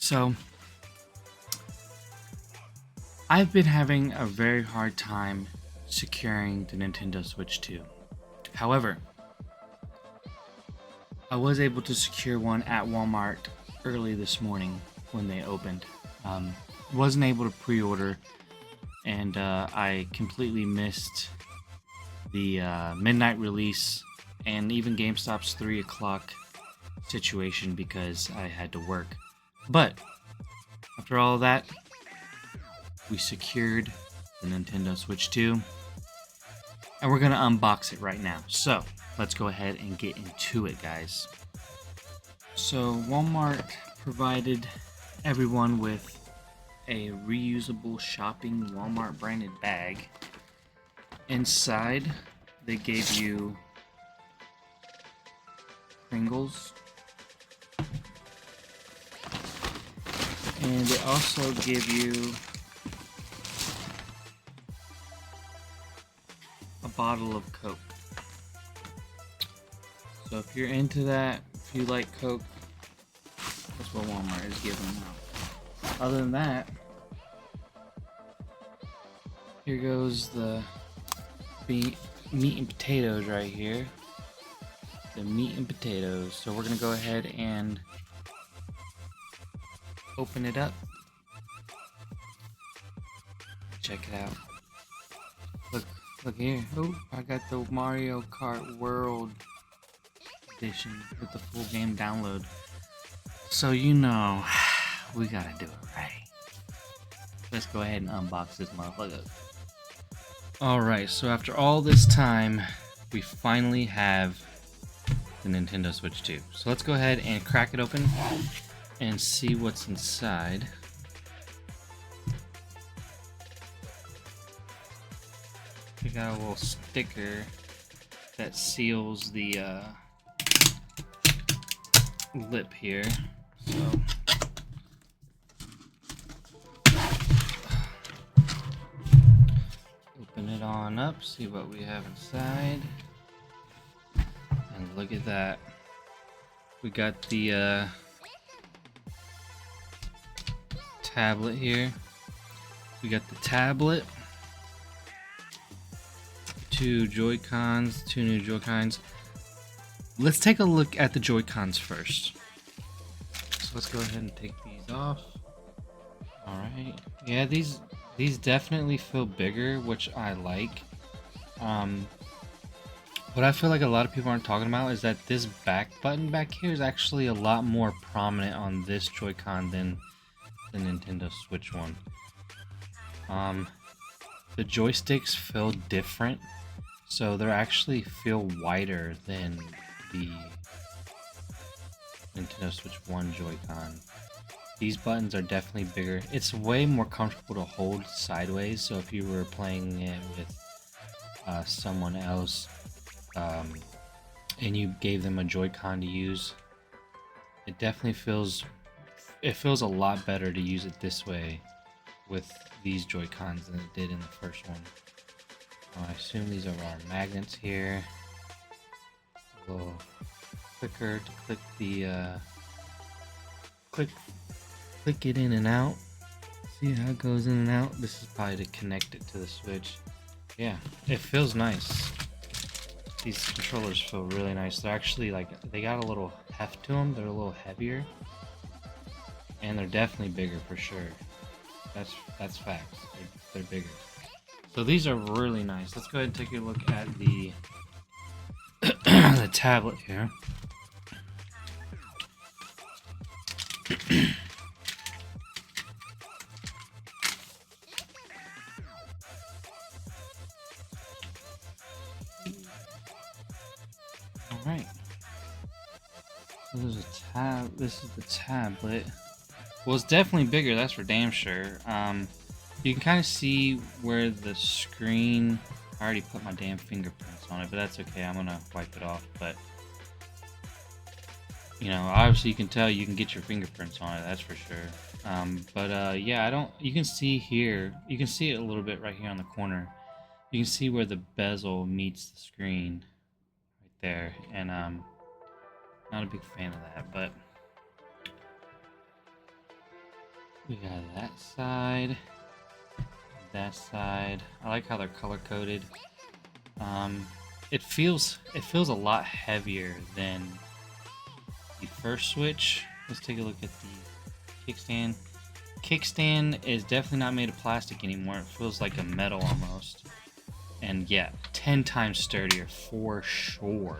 So, I've been having a very hard time securing the Nintendo Switch 2. However, I was able to secure one at Walmart early this morning when they opened. Wasn't able to pre-order, and I completely missed the midnight release and even GameStop's 3 o'clock situation because I had to work. But after all of that, we secured the Nintendo Switch 2, and we're gonna unbox it right now. So let's go ahead and get into it, guys. So Walmart provided everyone with a reusable shopping Walmart branded bag. Inside, they gave you Pringles, and they also give you a bottle of Coke. So if you're into that, if you like Coke, that's what Walmart is giving out. Other than that, here goes the meat and potatoes right here. The meat and potatoes. So we're gonna go ahead and open it up. Check it out. Look here. Oh, I got the Mario Kart World Edition with the full game download. So you know, we gotta do it right. Let's go ahead and unbox this motherfucker. Alright, so after all this time, we finally have the Nintendo Switch 2. So let's go ahead and crack it open and see what's inside. We got a little sticker that seals the lip here. So open it on up, see what we have inside. And look at that. We got the tablet here. We got the tablet. Two Joy-Cons, two new Joy-Cons. Let's take a look at the Joy-Cons first. So let's go ahead and take these off. Alright. Yeah, these definitely feel bigger, which I like. What I feel like a lot of people aren't talking about is that this back button back here is actually a lot more prominent on this Joy-Con than the Nintendo Switch one. The joysticks feel different, so they actually feel wider than the Nintendo Switch 1 Joy-Con. These buttons are definitely bigger. It's way more comfortable to hold sideways, so if you were playing it with someone else and you gave them a Joy-Con to use, it definitely feels a lot better to use it this way with these Joy-Cons than it did in the first one. I assume these are our magnets here. A little clicker to click the click it in and out. See how it goes in and out? This is probably to connect it to the Switch. Yeah, it feels nice. These controllers feel really nice. They're actually they got a little heft to them. They're a little heavier, and they're definitely bigger for sure. That's facts. They're bigger. So these are really nice. Let's go ahead and take a look at the the tablet here. Alright. So this is the tablet. Well, it's definitely bigger, that's for damn sure. You can kind of see where the screen... I already put my damn fingerprints on it, but that's okay. I'm gonna wipe it off. But you know, obviously you can tell you can get your fingerprints on it. That's for sure. Yeah, I don't. You can see here. You can see it a little bit right here on the corner. You can see where the bezel meets the screen, right there. And not a big fan of that, but We got that side, that side. I like how they're color coded. It feels a lot heavier than the first Switch. Let's take a look at the kickstand. Kickstand is definitely not made of plastic anymore. It feels like a metal almost. And yeah, 10 times sturdier for sure.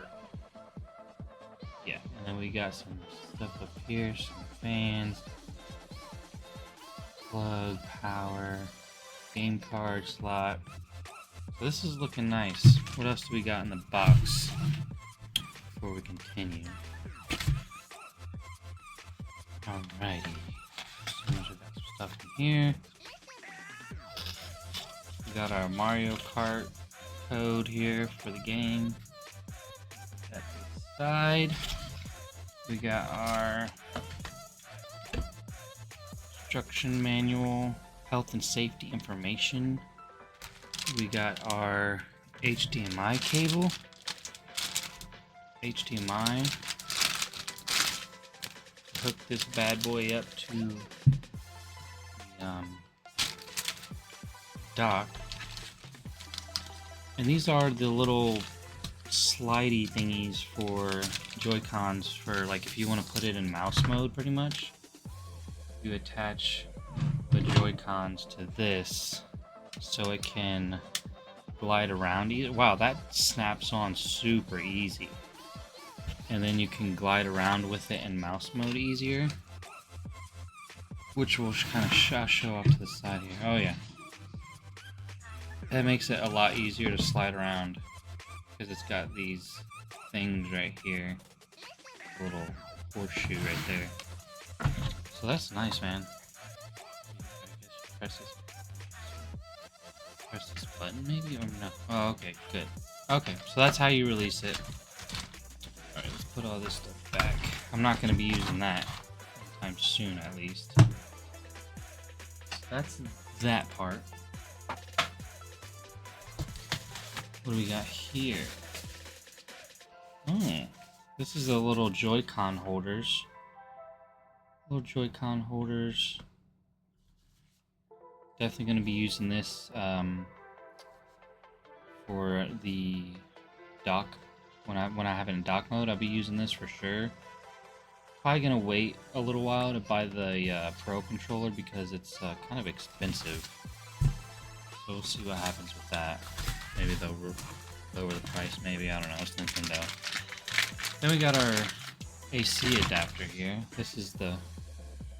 Yeah, and then we got some stuff up here, some fans, plug, power, game card slot. So this is looking nice. What else do we got in the box before we continue? Alrighty. So we got some stuff in here. We got our Mario Kart code here for the game. That to the side. We got our instruction manual, health and safety information. We got our HDMI cable. HDMI. Hook this bad boy up to the dock. And these are the little slidey thingies for Joy-Cons for like if you want to put it in mouse mode pretty much. You attach the Joy-Cons to this so it can glide around. Wow, that snaps on super easy. And then you can glide around with it in mouse mode easier. Which will kind of show off to the side here. Oh yeah. That makes it a lot easier to slide around. Because it's got these things right here. A little horseshoe right there. So that's nice, man. I guess press this button maybe, or no? Oh, okay, good. Okay, so that's how you release it. Alright, let's put all this stuff back. I'm not going to be using that anytime soon, at least. So that's that part. What do we got here? Oh, this is a little Joy-Con holders. Little Joy-Con holders. Definitely going to be using this for the dock. When I have it in dock mode, I'll be using this for sure. Probably going to wait a little while to buy the Pro controller because it's kind of expensive. So we'll see what happens with that. Maybe they'll lower the price, maybe, I don't know, it's Nintendo. Then we got our AC adapter here. This is the...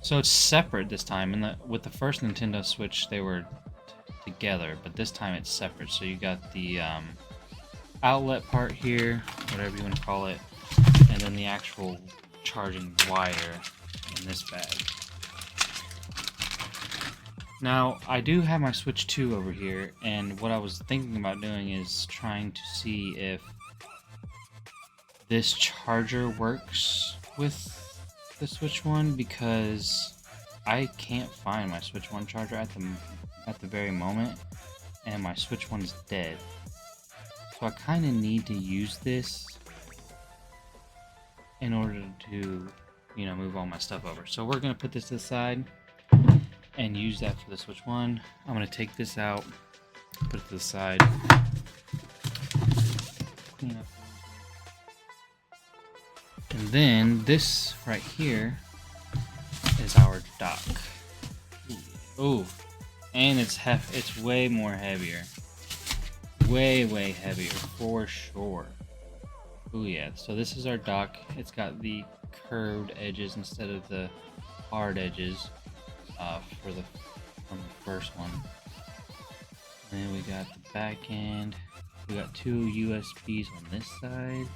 So it's separate this time. With the first Nintendo Switch, they were together, but this time it's separate. So you got the outlet part here, whatever you want to call it, and then the actual charging wire in this bag. Now, I do have my Switch 2 over here, and what I was thinking about doing is trying to see if this charger works with the Switch 1, because I can't find my Switch 1 charger at the very moment, and my Switch 1 is dead. So I kind of need to use this in order to, you know, move all my stuff over. So we're going to put this to the side and use that for the Switch 1. I'm going to take this out, put it to the side, clean up. And then this right here is our dock. Oh, and it's way more heavier. Way heavier for sure. Oh yeah, so this is our dock. It's got the curved edges instead of the hard edges from the first one. And then we got the back end. We got two USBs on this side.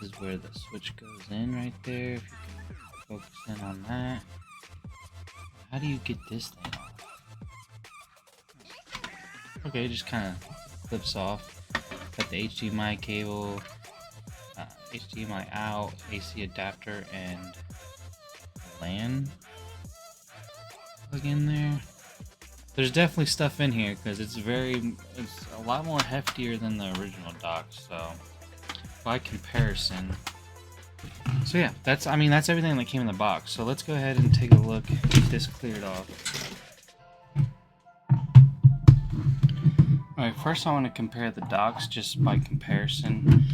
This is where the switch goes in right there. If you can focus in on that. How do you get this thing off? Okay, it just kind of clips off. Got the HDMI cable, HDMI out, AC adapter, and LAN plug in there. There's definitely stuff in here because it's a lot more heftier than the original dock. So by comparison, So yeah, that's everything that came in the box. So let's go ahead and take a look, get this cleared off. Alright, first I want to compare the docks just by comparison.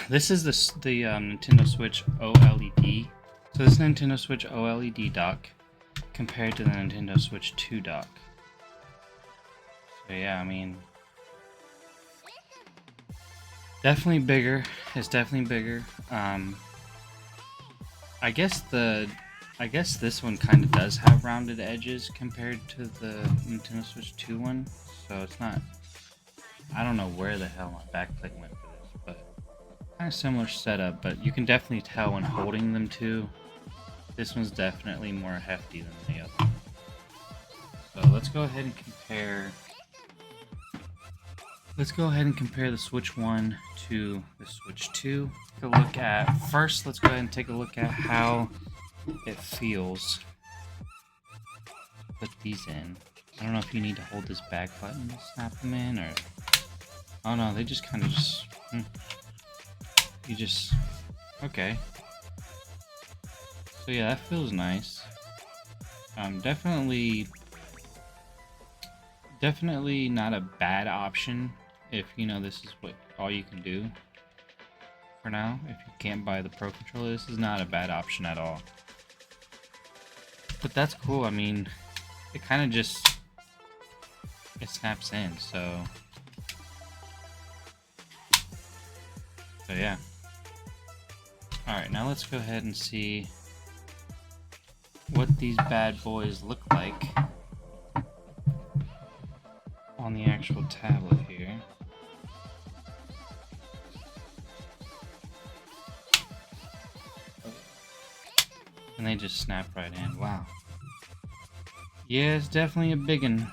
This is the Nintendo Switch OLED. So this Nintendo Switch OLED dock compared to the Nintendo Switch 2 dock. So yeah, I mean, definitely bigger. It's definitely bigger. I guess this one kind of does have rounded edges compared to the Nintendo Switch 2 one. So it's not. I don't know where the hell my backplate went for this, but kind of similar setup. But you can definitely tell when holding them too. This one's definitely more hefty than the other. So let's go ahead and compare. Let's go ahead and compare the Switch 1 to the Switch 2. Take a look at first. Let's go ahead and take a look at how it feels. Put these in. I don't know if you need to hold this back button to snap them in, or oh no, they just kind of just. You just okay. So yeah, that feels nice. Definitely not a bad option if you know this is what all you can do for now. If you can't buy the Pro Controller, this is not a bad option at all. But that's cool. I mean, it kind of just it snaps in. So yeah. All right, now let's go ahead and see what these bad boys look like on the actual tablet here. And they just snap right in. Wow. Yeah, it's definitely a big one.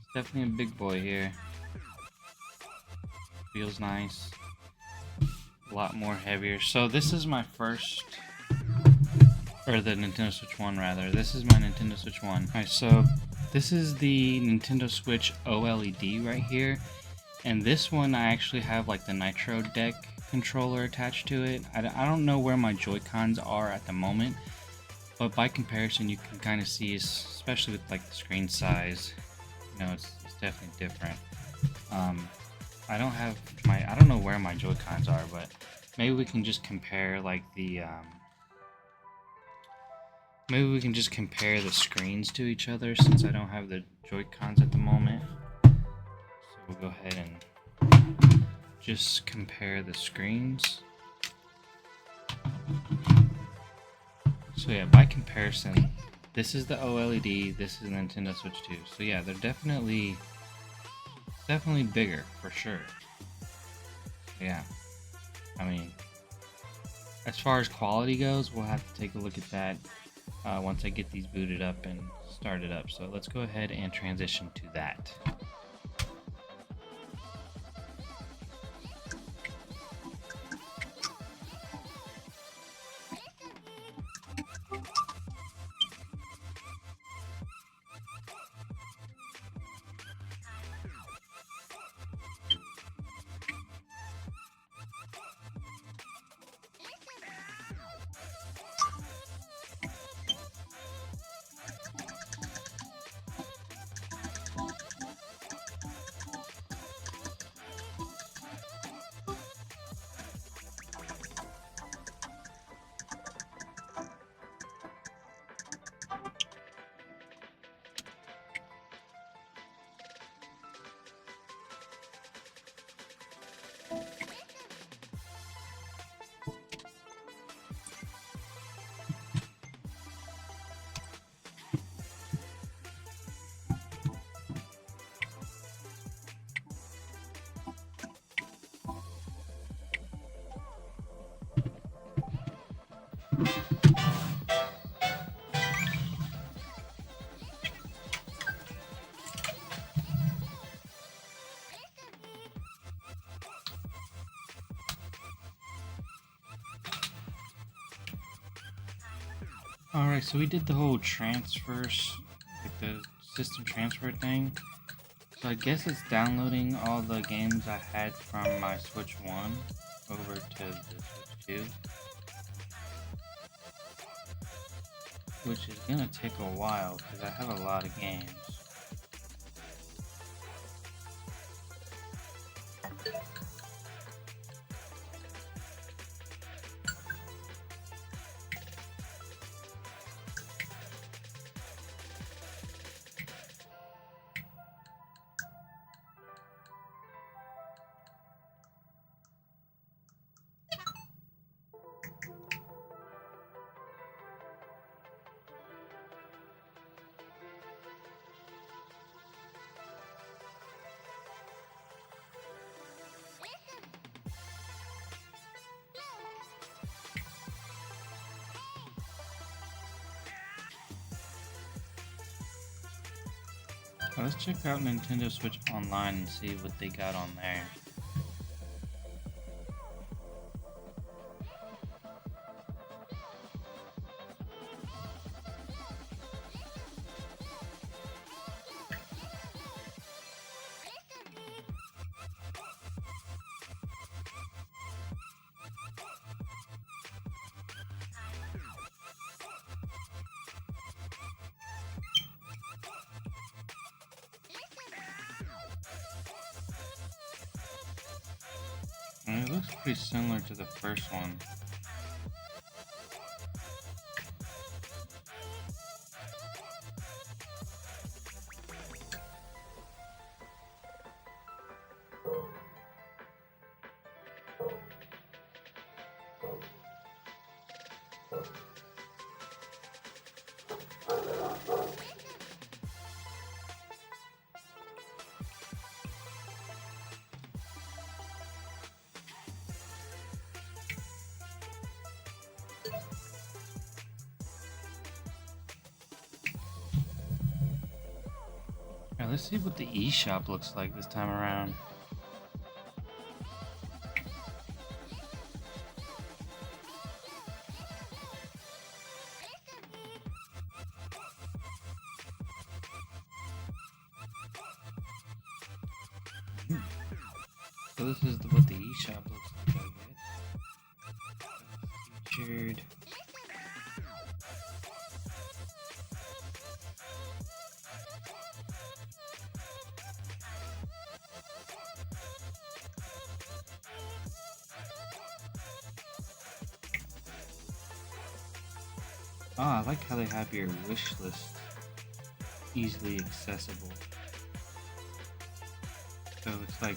It's definitely a big boy here. Feels nice. A lot more heavier. So this is my first, or the Nintendo Switch 1 rather. This is my Nintendo Switch 1. Alright, so this is the Nintendo Switch OLED right here. And this one I actually have like the Nitro Deck controller attached to it. I don't know where my Joy-Cons are at the moment. But by comparison, you can kind of see, especially with like the screen size, you know, it's definitely different. I don't know where my Joy-Cons are, but maybe we can just compare like maybe we can just compare the screens to each other since I don't have the Joy-Cons at the moment. So we'll go ahead and just compare the screens. So yeah, by comparison, this is the OLED, this is Nintendo Switch 2. So yeah, they're definitely bigger for sure. Yeah, I mean, as far as quality goes, we'll have to take a look at that once I get these booted up and started up. So let's go ahead and transition to that. Alright, so we did the whole transfers, like the system transfer thing. So I guess it's downloading all the games I had from my Switch 1 over to the Switch 2. which is gonna take a while because I have a lot of games. Let's check out Nintendo Switch Online and see what they got on there. And it looks pretty similar to the first one. Now let's see what the eShop looks like this time around. So this is what the eShop looks like, I guess. Featured. Oh, I like how they have your wish list easily accessible. So it's like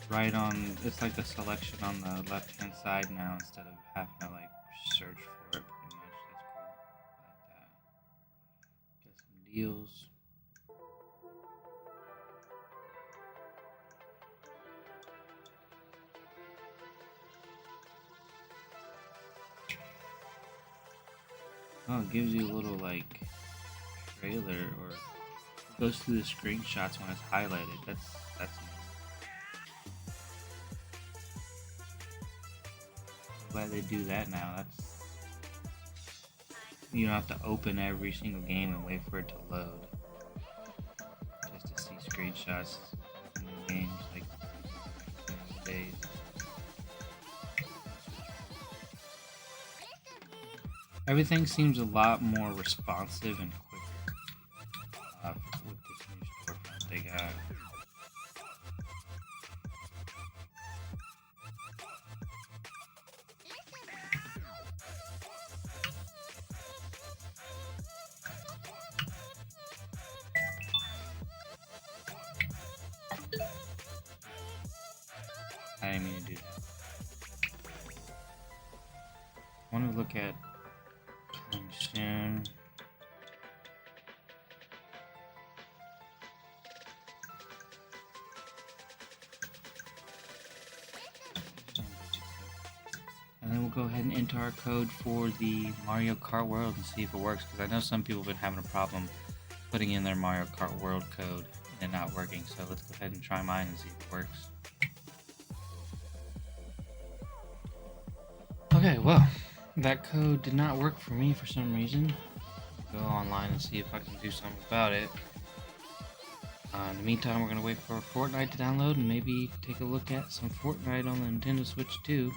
right on, it's like the selection on the left hand side now instead of having to like search for it pretty much. That's cool. Got some deals. Oh, it gives you a little like trailer, or it goes through the screenshots when it's highlighted. That's neat. I'm glad they do that now. That's, you don't have to open every single game and wait for it to load just to see screenshots of new games like days. Everything seems a lot more responsive and quicker with this new storefront they got. I didn't mean to do that. I want to look at coming soon. And then we'll go ahead and enter our code for the Mario Kart World and see if it works, because I know some people have been having a problem putting in their Mario Kart World code and it not working. So let's go ahead and try mine and see if it works. Okay, well, that code did not work for me for some reason. Go online and see if I can do something about it. In the meantime, we're going to wait for Fortnite to download and maybe take a look at some Fortnite on the Nintendo Switch too.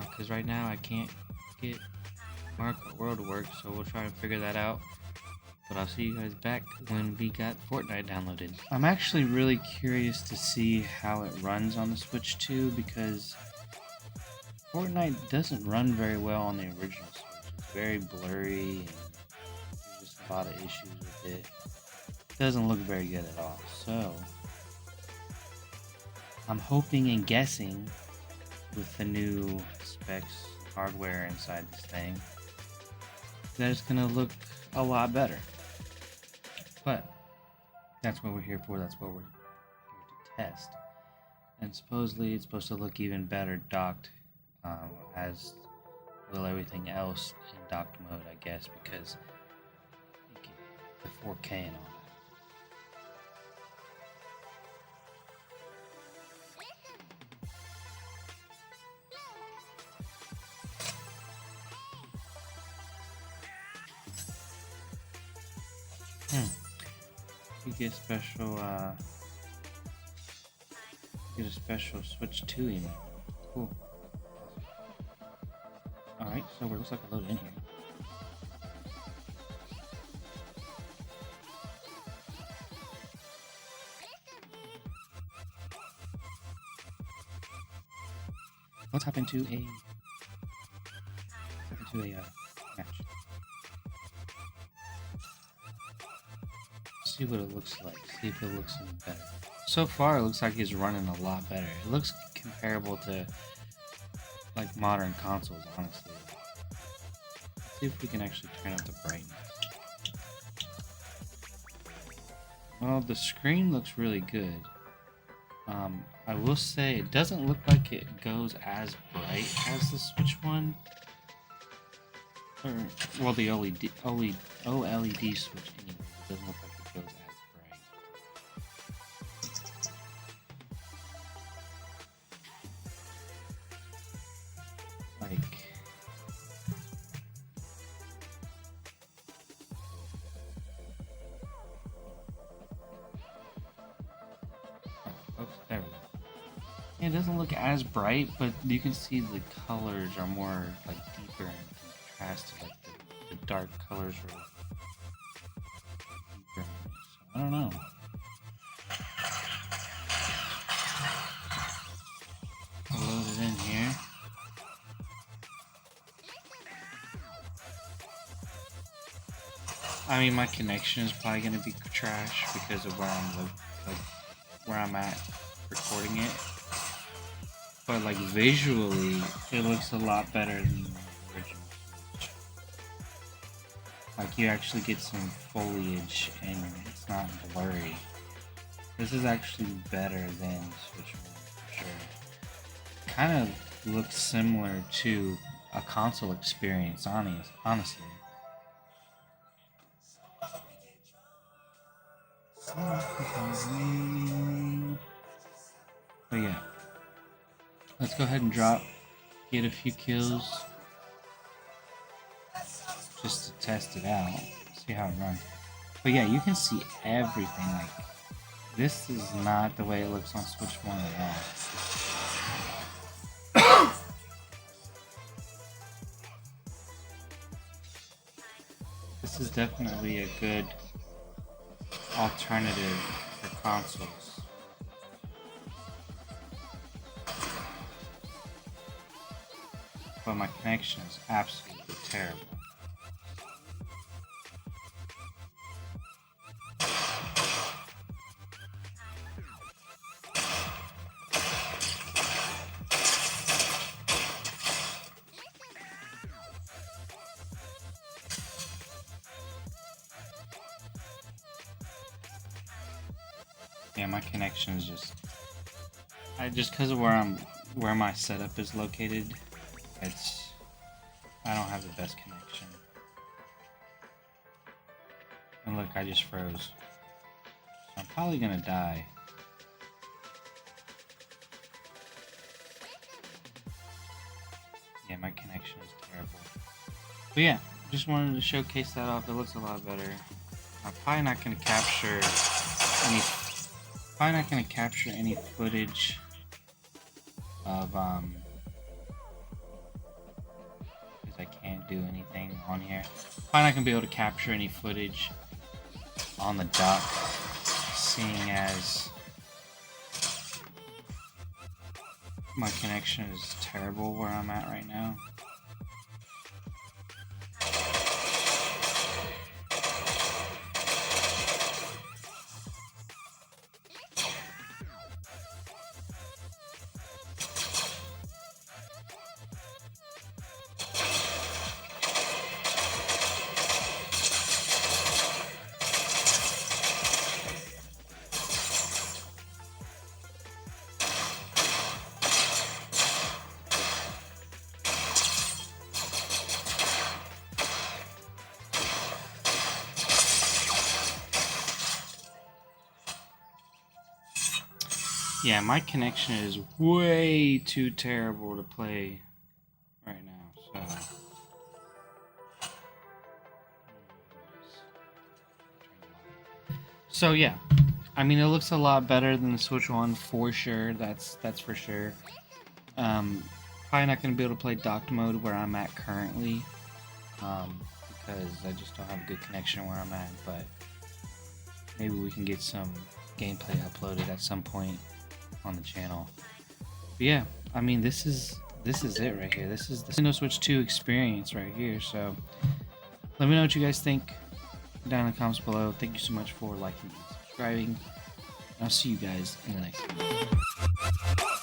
Because right now I can't get Mario Kart World works, so we'll try to figure that out. But I'll see you guys back when we got Fortnite downloaded. I'm actually really curious to see how it runs on the Switch 2 because Fortnite doesn't run very well on the original Switch. It's very blurry and there's just a lot of issues with it. It doesn't look very good at all. So I'm hoping and guessing with the new specs, hardware inside this thing, that it's gonna look a lot better. But that's what we're here for. That's what we're here to test. And supposedly it's supposed to look even better docked, as will everything else in docked mode, I guess, because you get the 4K and all that. You get a special Switch 2 emote. Cool. Alright, so it looks like I loaded in here. Let's hop into a match. See what it looks like. See if it looks any better. So far, it looks like it's running a lot better. It looks comparable to like modern consoles, honestly. Let's see if we can actually turn up the brightness. Well, the screen looks really good. I will say it doesn't look like it goes as bright as the Switch one. Or, well, the OLED Switch anyway. It doesn't look like it goes as bright. Like, oops, there we go. Yeah, it doesn't look as bright, but you can see the colors are more like deeper and contrasted. Like the dark colors are deeper. So I don't know. I'll load it in here. I mean, my connection is probably gonna be trash because of where I'm at recording it. But like visually, it looks a lot better than the original Switch. Like you actually get some foliage and it's not blurry. This is actually better than Switch 1 for sure. Kind of looks similar to a console experience, honestly. But yeah. Let's go ahead and get a few kills, just to test it out, see how it runs. But yeah, you can see everything. Like, this is not the way it looks on Switch 1 at all. This is definitely a good alternative for consoles. But my connection is absolutely terrible. Yeah, my connection is just because of where my setup is located. I don't have the best connection. And look, I just froze. So I'm probably gonna die. Yeah, my connection is terrible. But yeah, just wanted to showcase that off. It looks a lot better. I'm probably not gonna capture any footage of because I can't do anything on here. Probably not gonna be able to capture any footage on the dock, seeing as my connection is terrible where I'm at right now. Yeah, my connection is way too terrible to play right now, so yeah, I mean, it looks a lot better than the Switch One for sure. That's for sure. Probably not going to be able to play docked mode where I'm at currently, because I just don't have a good connection where I'm at. But maybe we can get some gameplay uploaded at some point on the channel. But yeah, I mean, this is it right here. This is the Nintendo Switch 2 experience right here. So let me know what you guys think down in the comments below. Thank you so much for liking and subscribing. I'll see you guys in the next video.